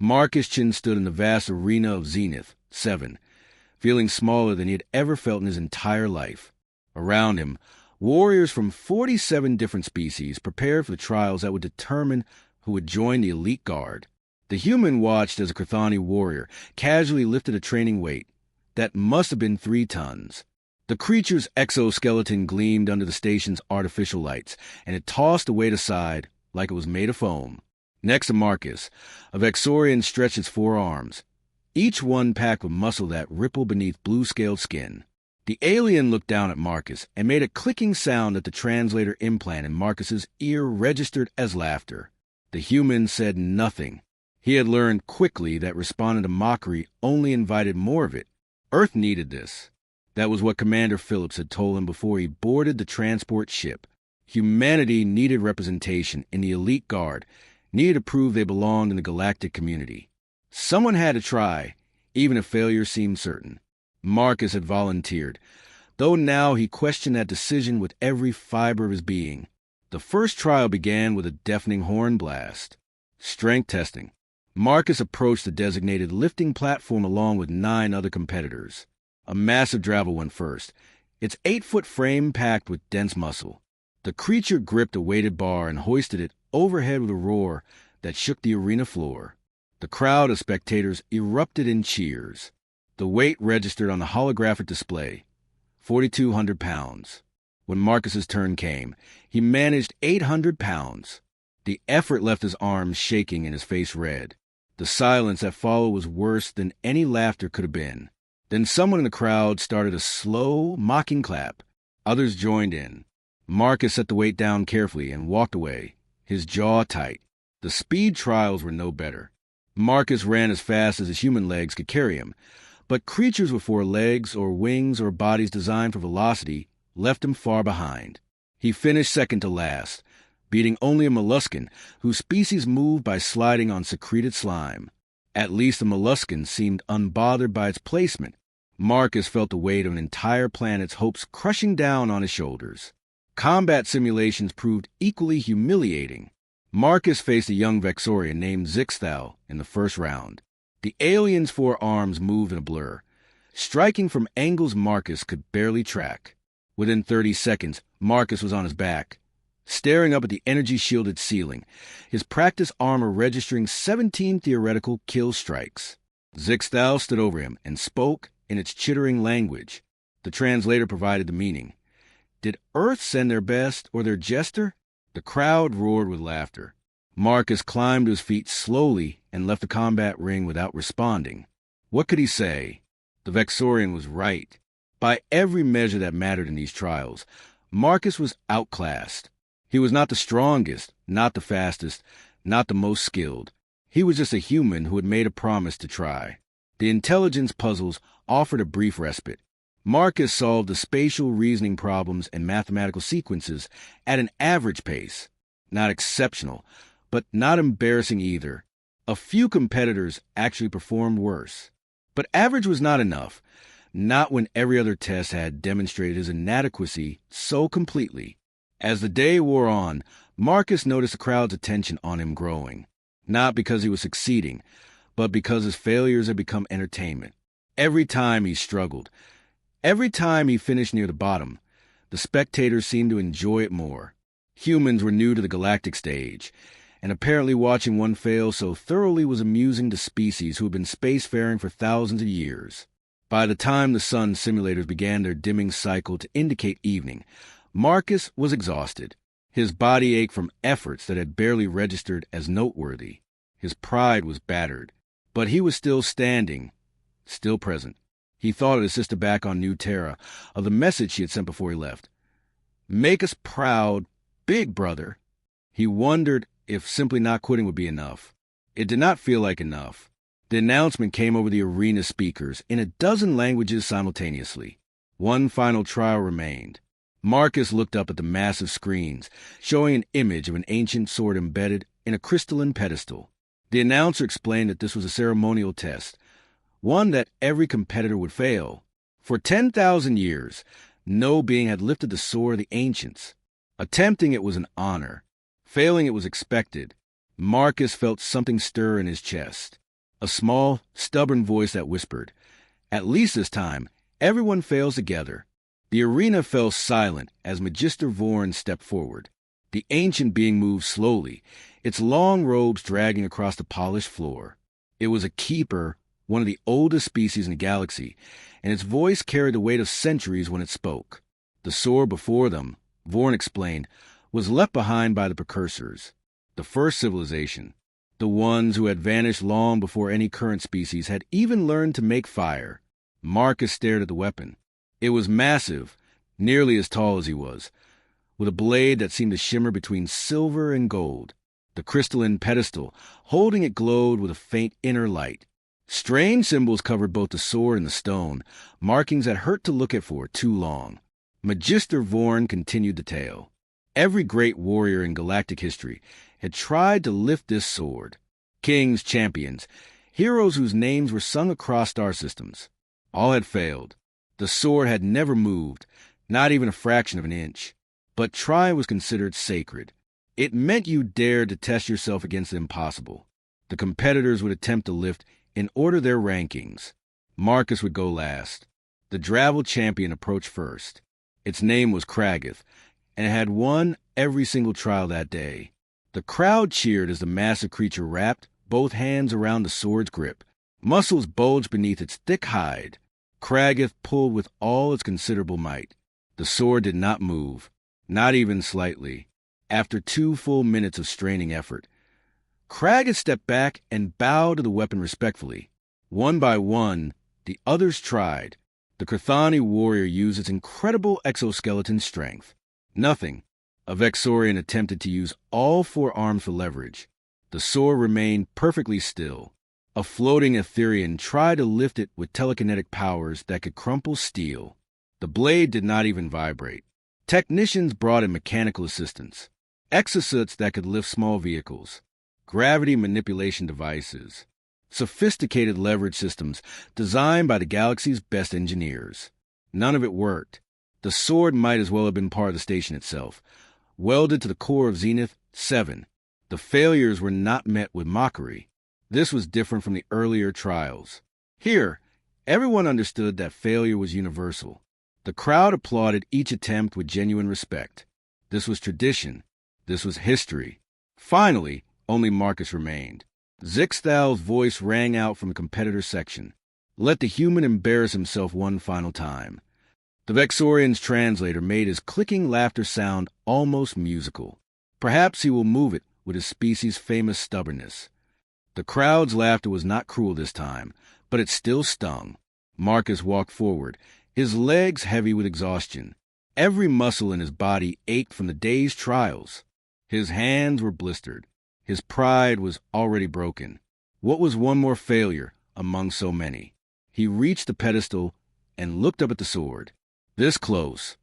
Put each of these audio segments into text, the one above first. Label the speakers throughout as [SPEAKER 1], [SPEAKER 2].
[SPEAKER 1] Marcus Chin stood in the vast arena of Zenith 7, feeling smaller than he had ever felt in his entire life. Around him, warriors from 47 different species prepared for the trials that would determine who would join the elite guard. The human watched as a Krathani warrior casually lifted a training weight that must have been 3 tons. The creature's exoskeleton gleamed under the station's artificial lights, and it tossed the weight aside like it was made of foam. Next to Marcus, a Vexorian stretched its 4 arms, each one packed with muscle that rippled beneath blue-scaled skin. The alien looked down at Marcus and made a clicking sound that the translator implant in Marcus's ear registered as laughter. The human said nothing. He had learned quickly that responding to mockery only invited more of it. Earth needed this. That was what Commander Phillips had told him before he boarded the transport ship. Humanity needed representation in the elite guard, needed to prove they belonged in the galactic community. Someone had to try, even if failure seemed certain. Marcus had volunteered, though now he questioned that decision with every fiber of his being. The first trial began with a deafening horn blast. Strength testing. Marcus approached the designated lifting platform along with 9 other competitors. A massive Dravel went first, its 8-foot frame packed with dense muscle. The creature gripped a weighted bar and hoisted it overhead with a roar that shook the arena floor. The crowd of spectators erupted in cheers. The weight registered on the holographic display, 4,200 pounds. When Marcus's turn came, he managed 800 pounds. The effort left his arms shaking and his face red. The silence that followed was worse than any laughter could have been. Then someone in the crowd started a slow, mocking clap. Others joined in. Marcus set the weight down carefully and walked away, his jaw tight. The speed trials were no better. Marcus ran as fast as his human legs could carry him, but creatures with 4 legs or wings or bodies designed for velocity left him far behind. He finished second to last, beating only a molluscan whose species moved by sliding on secreted slime. At least the molluscan seemed unbothered by its placement. Marcus felt the weight of an entire planet's hopes crushing down on his shoulders. Combat simulations proved equally humiliating. Marcus faced a young Vexorian named Zixthal in the first round. The alien's 4 arms moved in a blur, striking from angles Marcus could barely track. Within 30 seconds, Marcus was on his back, staring up at the energy-shielded ceiling, his practice armor registering 17 theoretical kill strikes. Zixthal stood over him and spoke in its chittering language. The translator provided the meaning. Did Earth send their best or their jester? The crowd roared with laughter. Marcus climbed to his feet slowly and left the combat ring without responding. What could he say? The Vexorian was right. By every measure that mattered in these trials, Marcus was outclassed. He was not the strongest, not the fastest, not the most skilled. He was just a human who had made a promise to try. The intelligence puzzles offered a brief respite. Marcus solved the spatial reasoning problems and mathematical sequences at an average pace. Not exceptional, but not embarrassing either. A few competitors actually performed worse. But average was not enough, not when every other test had demonstrated his inadequacy so completely. As the day wore on, Marcus noticed the crowd's attention on him growing, not because he was succeeding, but because his failures had become entertainment. Every time he struggled, every time he finished near the bottom, the spectators seemed to enjoy it more. Humans were new to the galactic stage, and apparently watching one fail so thoroughly was amusing to species who had been spacefaring for thousands of years. By the time the sun simulators began their dimming cycle to indicate evening, Marcus was exhausted. His body ached from efforts that had barely registered as noteworthy. His pride was battered, but he was still standing, still present. He thought of his sister back on New Terra, of the message she had sent before he left. Make us proud, big brother. He wondered if simply not quitting would be enough. It did not feel like enough. The announcement came over the arena speakers in a dozen languages simultaneously. One final trial remained. Marcus looked up at the massive screens, showing an image of an ancient sword embedded in a crystalline pedestal. The announcer explained that this was a ceremonial test, one that every competitor would fail. For 10,000 years, no being had lifted the sword of the ancients. Attempting it was an honor. Failing it was expected. Marcus felt something stir in his chest. A small, stubborn voice that whispered, "At least this time, everyone fails together." The arena fell silent as Magister Vorn stepped forward. The ancient being moved slowly, its long robes dragging across the polished floor. It was a keeper, one of the oldest species in the galaxy, and its voice carried the weight of centuries when it spoke. The sword before them, Vorn explained, was left behind by the precursors, the first civilization, the ones who had vanished long before any current species had even learned to make fire. Marcus stared at the weapon. It was massive, nearly as tall as he was, with a blade that seemed to shimmer between silver and gold. The crystalline pedestal, holding it, glowed with a faint inner light. Strange symbols covered both the sword and the stone, markings that hurt to look at for too long. Magister Vorn continued the tale. Every great warrior in galactic history had tried to lift this sword. Kings, champions, heroes whose names were sung across star systems. All had failed. The sword had never moved, not even a fraction of an inch. But trying was considered sacred. It meant you dared to test yourself against the impossible. The competitors would attempt to lift in order their rankings. Marcus would go last. The Dravel champion approached first. Its name was Kragath, and it had won every single trial that day. The crowd cheered as the massive creature wrapped both hands around the sword's grip. Muscles bulged beneath its thick hide. Kragath pulled with all its considerable might. The sword did not move, not even slightly. After 2 full minutes of straining effort, Kragath stepped back and bowed to the weapon respectfully. One by one, the others tried. The Krathani warrior used its incredible exoskeleton strength. Nothing. A Vexorian attempted to use all 4 arms for leverage. The sword remained perfectly still. A floating Etherean tried to lift it with telekinetic powers that could crumple steel. The blade did not even vibrate. Technicians brought in mechanical assistance, exosuits that could lift small vehicles, gravity manipulation devices, sophisticated leverage systems designed by the galaxy's best engineers. None of it worked. The sword might as well have been part of the station itself, welded to the core of Zenith 7. The failures were not met with mockery. This was different from the earlier trials. Here, everyone understood that failure was universal. The crowd applauded each attempt with genuine respect. This was tradition. This was history. Finally, only Marcus remained. Zixthal's voice rang out from the competitor section. Let the human embarrass himself one final time. The Vexorian's translator made his clicking laughter sound almost musical. Perhaps he will move it with his species' famous stubbornness. The crowd's laughter was not cruel this time, but it still stung. Marcus walked forward, his legs heavy with exhaustion. Every muscle in his body ached from the day's trials. His hands were blistered. His pride was already broken. What was one more failure among so many? He reached the pedestal and looked up at the sword. This close,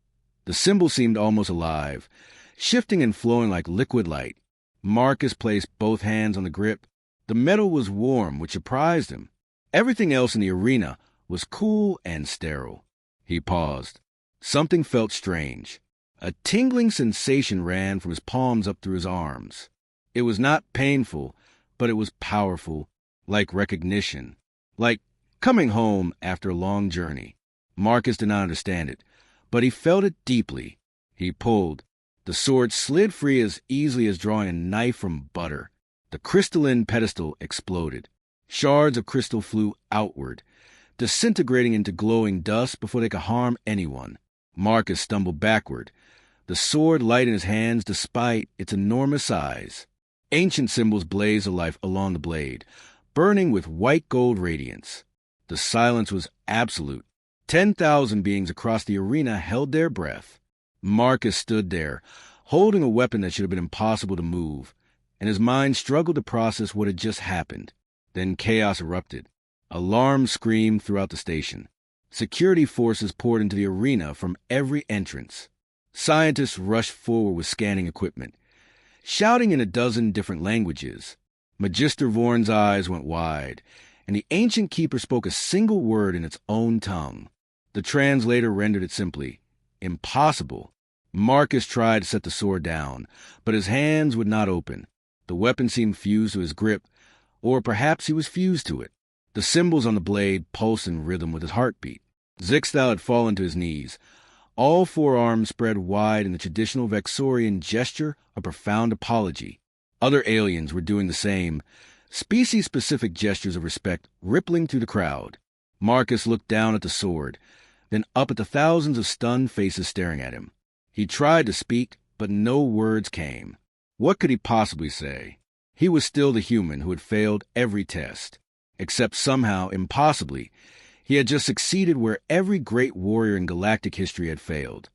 [SPEAKER 1] the symbol seemed almost alive, shifting and flowing like liquid light. Marcus placed both hands on the grip. The metal was warm, which surprised him. Everything else in the arena was cool and sterile. He paused. Something felt strange. A tingling sensation ran from his palms up through his arms. It was not painful, but it was powerful, like recognition, like coming home after a long journey. Marcus did not understand it, but he felt it deeply. He pulled. The sword slid free as easily as drawing a knife from butter. The crystalline pedestal exploded. Shards of crystal flew outward, disintegrating into glowing dust before they could harm anyone. Marcus stumbled backward, the sword light in his hands despite its enormous size. Ancient symbols blazed alive along the blade, burning with white gold radiance. The silence was absolute. 10,000 beings across the arena held their breath. Marcus stood there, holding a weapon that should have been impossible to move, and his mind struggled to process what had just happened. Then chaos erupted. Alarms screamed throughout the station. Security forces poured into the arena from every entrance. Scientists rushed forward with scanning equipment, shouting in a dozen different languages. Magister Vorn's eyes went wide, and the ancient keeper spoke a single word in its own tongue. The translator rendered it simply, impossible. Marcus tried to set the sword down, but his hands would not open. The weapon seemed fused to his grip, Or perhaps he was fused to it. The symbols on the blade pulsed in rhythm with his heartbeat. Zixtal had fallen to his knees, all four arms spread wide in the traditional Vexorian gesture of profound apology. Other aliens were doing the same, species-specific gestures of respect rippling through the crowd. Marcus looked down at the sword, then up at the thousands of stunned faces staring at him. He tried to speak, but no words came. What could he possibly say? He was still the human who had failed every test. Except somehow, impossibly, he had just succeeded where every great warrior in galactic history had failed.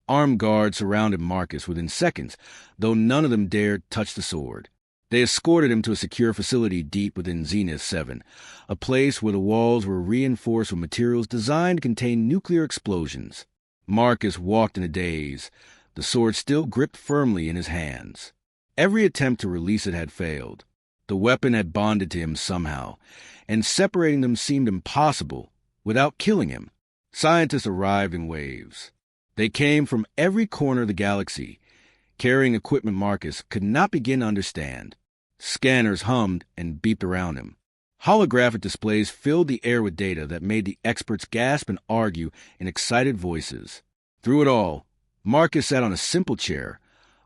[SPEAKER 1] Armed guards surrounded Marcus within seconds, though none of them dared touch the sword. They escorted him to a secure facility deep within Zenith 7, a place where the walls were reinforced with materials designed to contain nuclear explosions. Marcus walked in a daze, the sword still gripped firmly in his hands. Every attempt to release it had failed. The weapon had bonded to him somehow, and separating them seemed impossible without killing him. Scientists arrived in waves. They came from every corner of the galaxy, carrying equipment Marcus could not begin to understand. Scanners hummed and beeped around him. Holographic displays filled the air with data that made the experts gasp and argue in excited voices. Through it all, Marcus sat on a simple chair,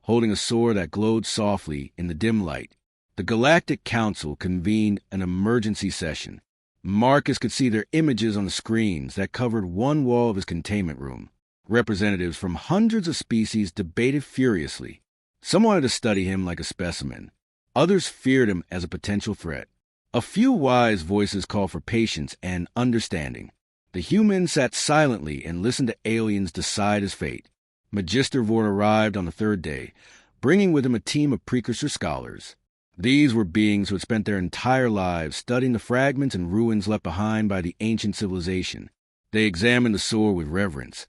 [SPEAKER 1] holding a sword that glowed softly in the dim light. The Galactic Council convened an emergency session. Marcus could see their images on the screens that covered one wall of his containment room. Representatives from hundreds of species debated furiously. Some wanted to study him like a specimen. Others feared him as a potential threat. A few wise voices called for patience and understanding. The humans sat silently and listened to aliens decide his fate. Magister Vaughn arrived on the third day, bringing with him a team of precursor scholars. These were beings who had spent their entire lives studying the fragments and ruins left behind by the ancient civilization. They examined the sword with reverence,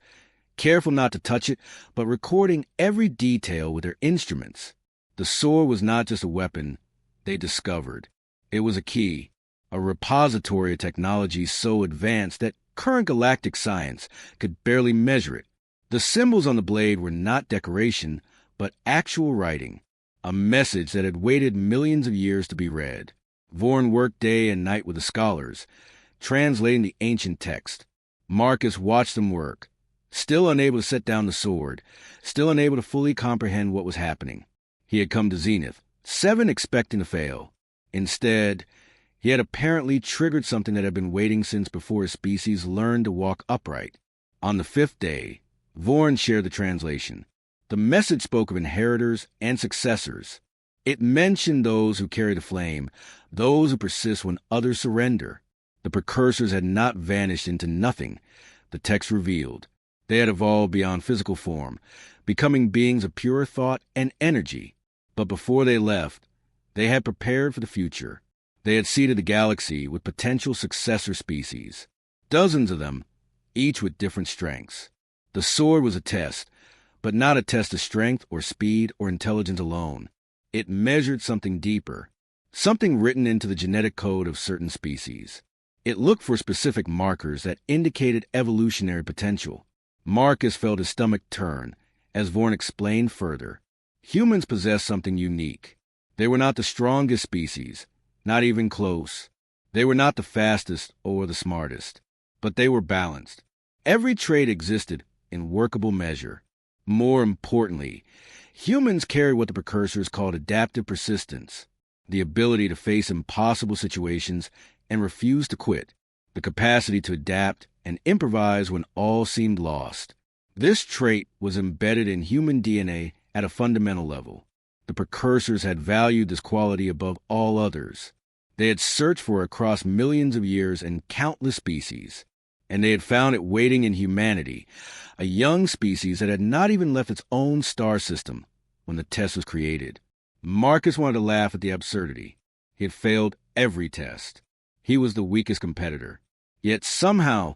[SPEAKER 1] careful not to touch it, but recording every detail with their instruments. The sword was not just a weapon, they discovered. It was a key, a repository of technology so advanced that current galactic science could barely measure it. The symbols on the blade were not decoration, but actual writing. A message that had waited millions of years to be read. Vorn worked day and night with the scholars, translating the ancient text. Marcus watched them work, still unable to set down the sword, still unable to fully comprehend what was happening. He had come to Zenith 7 expecting to fail. Instead, he had apparently triggered something that had been waiting since before his species learned to walk upright. On the 5th day, Vorn shared the translation. The message spoke of inheritors and successors. It mentioned those who carry the flame, those who persist when others surrender. The precursors had not vanished into nothing, the text revealed. They had evolved beyond physical form, becoming beings of pure thought and energy. But before they left, they had prepared for the future. They had seeded the galaxy with potential successor species. Dozens of them, each with different strengths. The sword was a test, but not a test of strength or speed or intelligence alone. It measured something deeper, something written into the genetic code of certain species. It looked for specific markers that indicated evolutionary potential. Marcus felt his stomach turn, as Vorn explained further. Humans possessed something unique. They were not the strongest species, not even close. They were not the fastest or the smartest, but they were balanced. Every trait existed in workable measure. More importantly, humans carried what the precursors called adaptive persistence, the ability to face impossible situations and refuse to quit, the capacity to adapt and improvise when all seemed lost. This trait was embedded in human DNA at a fundamental level. The precursors had valued this quality above all others. They had searched for it across millions of years and countless species, and they had found it waiting in humanity, a young species that had not even left its own star system when the test was created. Marcus wanted to laugh at the absurdity. He had failed every test. He was the weakest competitor. Yet somehow,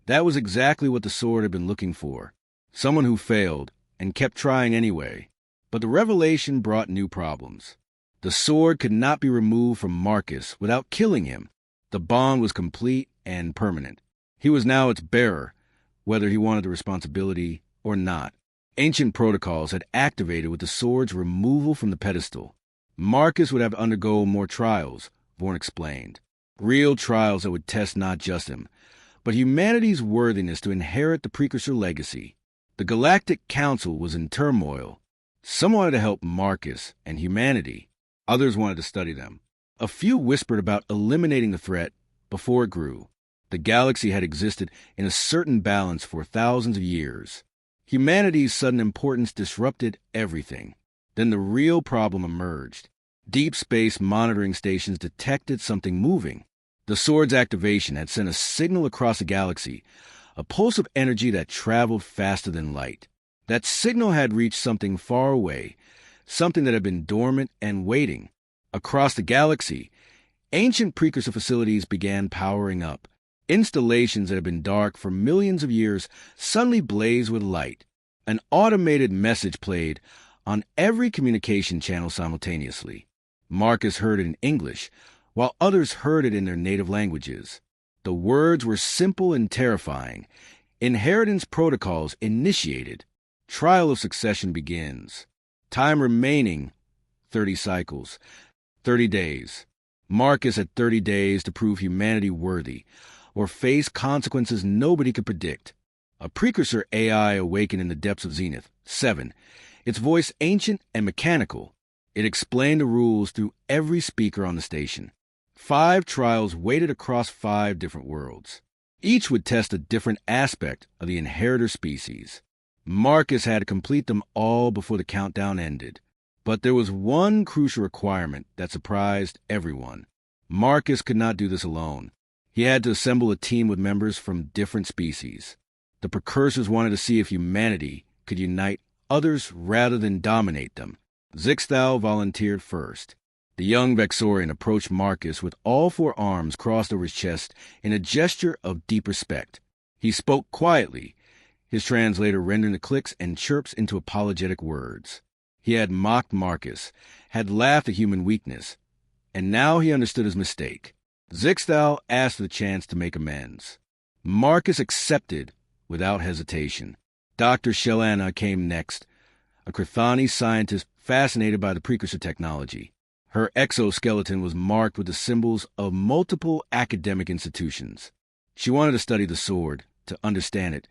[SPEAKER 1] that was exactly what the sword had been looking for. Someone who failed and kept trying anyway. But the revelation brought new problems. The sword could not be removed from Marcus without killing him. The bond was complete and permanent. He was now its bearer, whether he wanted the responsibility or not. Ancient protocols had activated with the sword's removal from the pedestal. Marcus would have to undergo more trials, Vorn explained. Real trials that would test not just him, but humanity's worthiness to inherit the precursor legacy. The Galactic Council was in turmoil. Some wanted to help Marcus and humanity. Others wanted to study them. A few whispered about eliminating the threat before it grew. The galaxy had existed in a certain balance for thousands of years. Humanity's sudden importance disrupted everything. Then the real problem emerged. Deep space monitoring stations detected something moving. The sword's activation had sent a signal across the galaxy, a pulse of energy that traveled faster than light. That signal had reached something far away, something that had been dormant and waiting. Across the galaxy, ancient precursor facilities began powering up. Installations that had been dark for millions of years suddenly blazed with light. An automated message played on every communication channel simultaneously. Marcus heard it in English, while others heard it in their native languages. The words were simple and terrifying. Inheritance protocols initiated. Trial of succession begins. Time remaining, 30 cycles, 30 days. Marcus had 30 days to prove humanity worthy, or face consequences nobody could predict. A precursor AI awakened in the depths of Zenith. 7. Its voice ancient and mechanical. It explained the rules through every speaker on the station. 5 trials waited across 5 different worlds. Each would test a different aspect of the inheritor species. Marcus had to complete them all before the countdown ended. But there was one crucial requirement that surprised everyone. Marcus could not do this alone. He had to assemble a team with members from different species. The precursors wanted to see if humanity could unite others rather than dominate them. Zixthal volunteered first. The young Vexorian approached Marcus with all 4 arms crossed over his chest in a gesture of deep respect. He spoke quietly, his translator rendering the clicks and chirps into apologetic words. He had mocked Marcus, had laughed at human weakness, and now he understood his mistake. Zixthal asked for the chance to make amends. Marcus accepted without hesitation. Dr. Shelana came next, a Krithani scientist fascinated by the precursor technology. Her exoskeleton was marked with the symbols of multiple academic institutions. She wanted to study the sword, to understand it,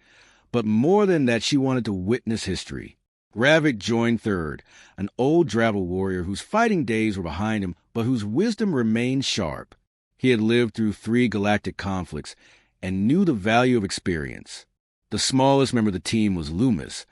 [SPEAKER 1] but more than that, she wanted to witness history. Ravik joined third, an old Drabble warrior whose fighting days were behind him, but whose wisdom remained sharp. He had lived through 3 galactic conflicts and knew the value of experience. The smallest member of the team was Loomis,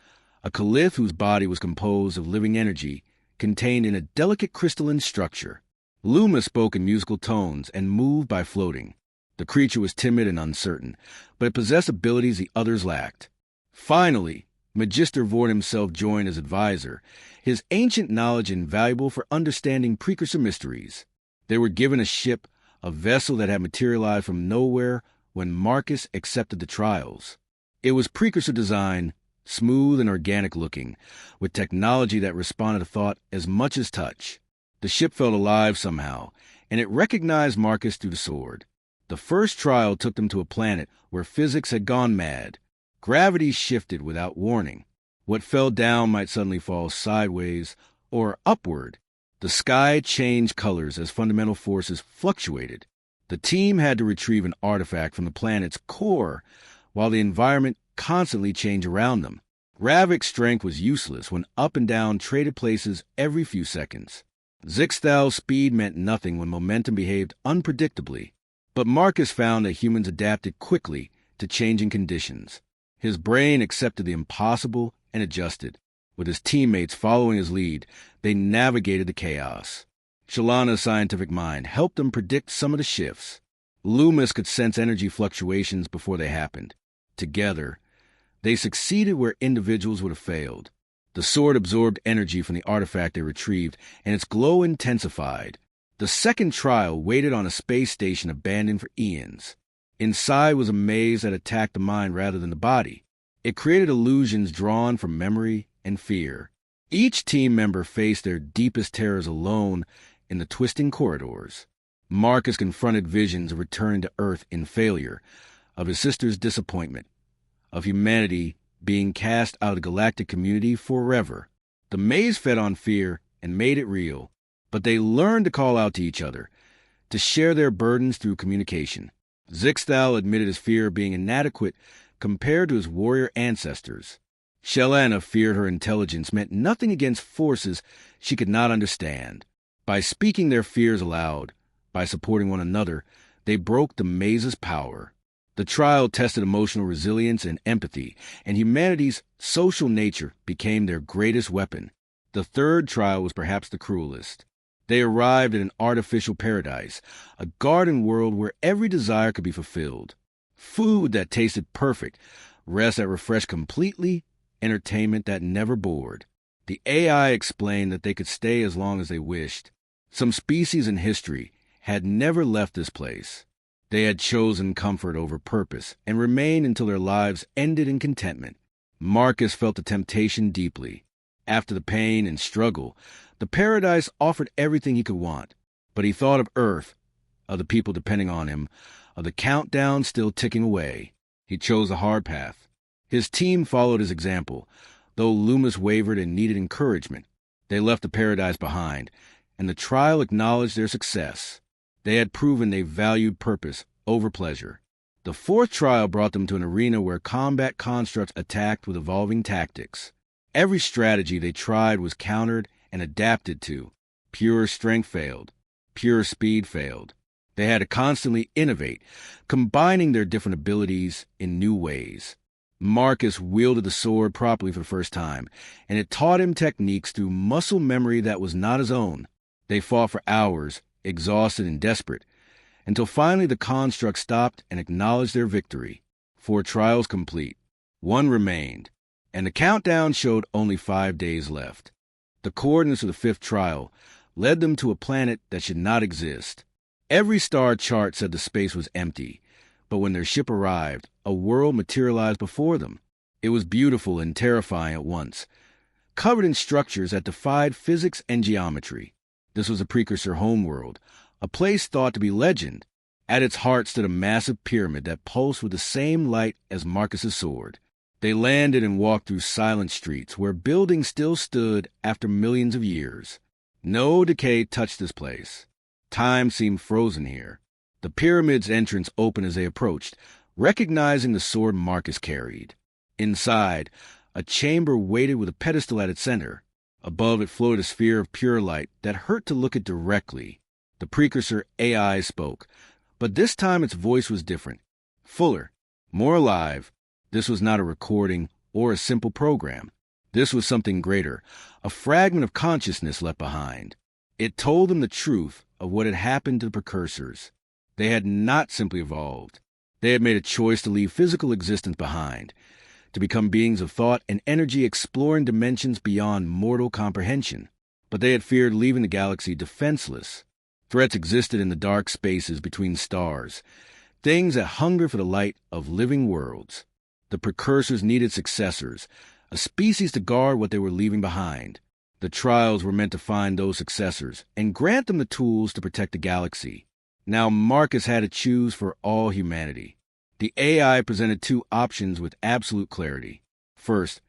[SPEAKER 1] a Caliph whose body was composed of living energy contained in a delicate crystalline structure. Loomis spoke in musical tones and moved by floating. The creature was timid and uncertain, but it possessed abilities the others lacked. Finally, Magister Vorn himself joined as advisor, his ancient knowledge invaluable for understanding precursor mysteries. They were given a ship, a vessel that had materialized from nowhere when Marcus accepted the trials. It was precursor design, smooth and organic looking, with technology that responded to thought as much as touch. The ship felt alive somehow, and it recognized Marcus through the sword. The first trial took them to a planet where physics had gone mad. Gravity shifted without warning. What fell down might suddenly fall sideways or upward. The sky changed colors as fundamental forces fluctuated. The team had to retrieve an artifact from the planet's core, while the environment constantly changed around them. Ravik's strength was useless when up and down traded places every few seconds. Zixthal's speed meant nothing when momentum behaved unpredictably. But Marcus found that humans adapted quickly to changing conditions. His brain accepted the impossible and adjusted. With his teammates following his lead, they navigated the chaos. Shalana's scientific mind helped them predict some of the shifts. Loomis could sense energy fluctuations before they happened. Together, they succeeded where individuals would have failed. The sword absorbed energy from the artifact they retrieved, and its glow intensified. The second trial waited on a space station abandoned for eons. Inside was a maze that attacked the mind rather than the body. It created illusions drawn from memory and fear. Each team member faced their deepest terrors alone in the twisting corridors. Marcus confronted visions of returning to Earth in failure, of his sister's disappointment, of humanity being cast out of the galactic community forever. The maze fed on fear and made it real, but they learned to call out to each other, to share their burdens through communication. Zixthal admitted his fear of being inadequate compared to his warrior ancestors. Shelana feared her intelligence meant nothing against forces she could not understand. By speaking their fears aloud, by supporting one another, they broke the maze's power. The trial tested emotional resilience and empathy, and humanity's social nature became their greatest weapon. The third trial was perhaps the cruelest. They arrived at an artificial paradise, a garden world where every desire could be fulfilled. Food that tasted perfect, rest that refreshed completely, entertainment that never bored. The AI explained that they could stay as long as they wished. Some species in history had never left this place. They had chosen comfort over purpose and remained until their lives ended in contentment. Marcus felt the temptation deeply. After the pain and struggle, the paradise offered everything he could want. But he thought of Earth, of the people depending on him, of the countdown still ticking away. He chose the hard path. His team followed his example. Though Loomis wavered and needed encouragement, they left the paradise behind, and the trial acknowledged their success. They had proven they valued purpose over pleasure. The fourth trial brought them to an arena where combat constructs attacked with evolving tactics. Every strategy they tried was countered and adapted to. Pure strength failed. Pure speed failed. They had to constantly innovate, combining their different abilities in new ways. Marcus wielded the sword properly for the first time, and it taught him techniques through muscle memory that was not his own. They fought for hours, exhausted and desperate, until finally the construct stopped and acknowledged their victory. 4 trials complete. 1 remained, and the countdown showed only 5 days left. The coordinates of the 5th trial led them to a planet that should not exist. Every star chart said the space was empty, but when their ship arrived, a world materialized before them. It was beautiful and terrifying at once, covered in structures that defied physics and geometry. This was a precursor homeworld, a place thought to be legend. At its heart stood a massive pyramid that pulsed with the same light as Marcus's sword. They landed and walked through silent streets where buildings still stood after millions of years. No decay touched this place. Time seemed frozen here. The pyramid's entrance opened as they approached, recognizing the sword Marcus carried. Inside, a chamber waited with a pedestal at its center. Above it floated a sphere of pure light that hurt to look at directly. The precursor AI spoke, but this time its voice was different, fuller, more alive. This was not a recording or a simple program. This was something greater, a fragment of consciousness left behind. It told them the truth of what had happened to the precursors. They had not simply evolved. They had made a choice to leave physical existence behind, to become beings of thought and energy exploring dimensions beyond mortal comprehension. But they had feared leaving the galaxy defenseless. Threats existed in the dark spaces between stars, things that hungered for the light of living worlds. The precursors needed successors, a species to guard what they were leaving behind. The trials were meant to find those successors and grant them the tools to protect the galaxy. Now Marcus had to choose for all humanity. The AI presented 2 options with absolute clarity. First,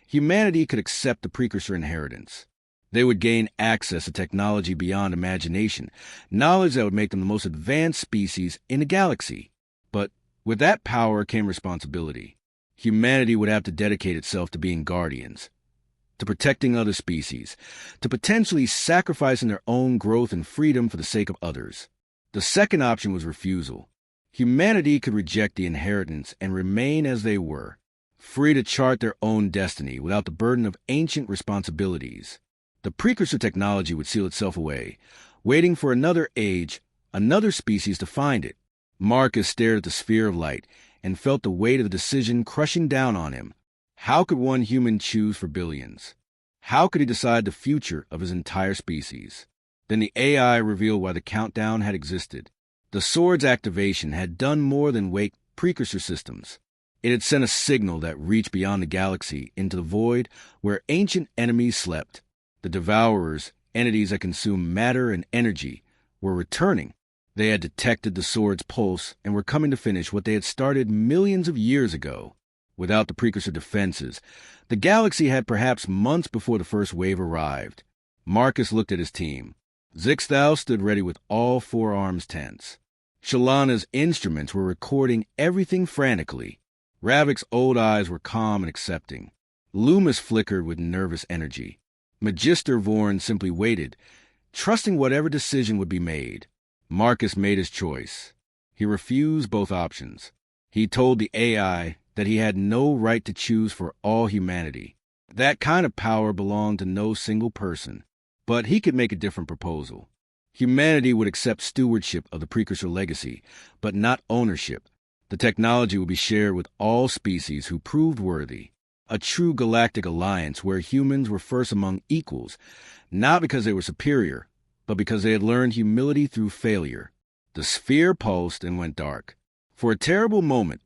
[SPEAKER 1] humanity could accept the precursor inheritance. They would gain access to technology beyond imagination, knowledge that would make them the most advanced species in the galaxy. But with that power came responsibility. Humanity would have to dedicate itself to being guardians, to protecting other species, to potentially sacrificing their own growth and freedom for the sake of others. The second option was refusal. Humanity could reject the inheritance and remain as they were, free to chart their own destiny without the burden of ancient responsibilities. The precursor technology would seal itself away, waiting for another age, another species to find it. Marcus stared at the sphere of light and felt the weight of the decision crushing down on him. How could one human choose for billions? How could he decide the future of his entire species? Then the AI revealed why the countdown had existed. The sword's activation had done more than wake precursor systems. It had sent a signal that reached beyond the galaxy into the void where ancient enemies slept. The Devourers, entities that consume matter and energy, were returning. They had detected the sword's pulse and were coming to finish what they had started millions of years ago. Without the precursor defenses, the galaxy had perhaps months before the first wave arrived. Marcus looked at his team. Zixthau stood ready with all four arms tense. Shalana's instruments were recording everything frantically. Ravik's old eyes were calm and accepting. Loomis flickered with nervous energy. Magister Vorn simply waited, trusting whatever decision would be made. Marcus made his choice. He refused both options. He told the AI that he had no right to choose for all humanity. That kind of power belonged to no single person. But he could make a different proposal. Humanity would accept stewardship of the precursor legacy, but not ownership. The technology would be shared with all species who proved worthy. A true galactic alliance where humans were first among equals, not because they were superior, but because they had learned humility through failure. The sphere pulsed and went dark. For a terrible moment,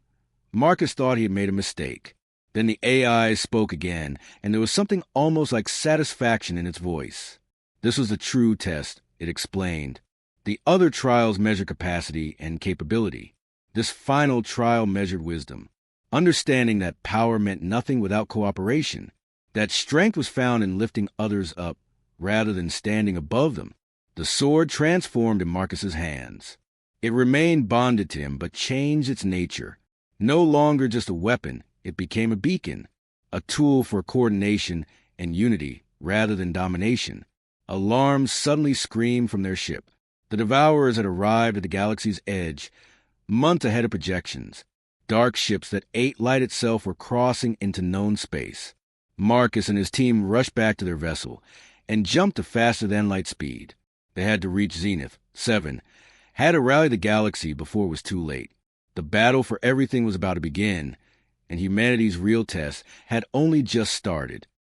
[SPEAKER 1] Marcus thought he had made a mistake. Then the AI spoke again, and there was something almost like satisfaction in its voice. This was the true test, it explained. The other trials measured capacity and capability. This final trial measured wisdom. Understanding that power meant nothing without cooperation. That strength was found in lifting others up, rather than standing above them. The sword transformed in Marcus's hands. It remained bonded to him, but changed its nature. No longer just a weapon, it became a beacon. A tool for coordination and unity, rather than domination. Alarms suddenly screamed from their ship. The Devourers had arrived at the galaxy's edge, months ahead of projections. Dark ships that ate light itself were crossing into known space. Marcus and his team rushed back to their vessel and jumped to faster-than-light speed. They had to reach Zenith, 7, had to rally the galaxy before it was too late. The battle for everything was about to begin, and humanity's real test had only just started.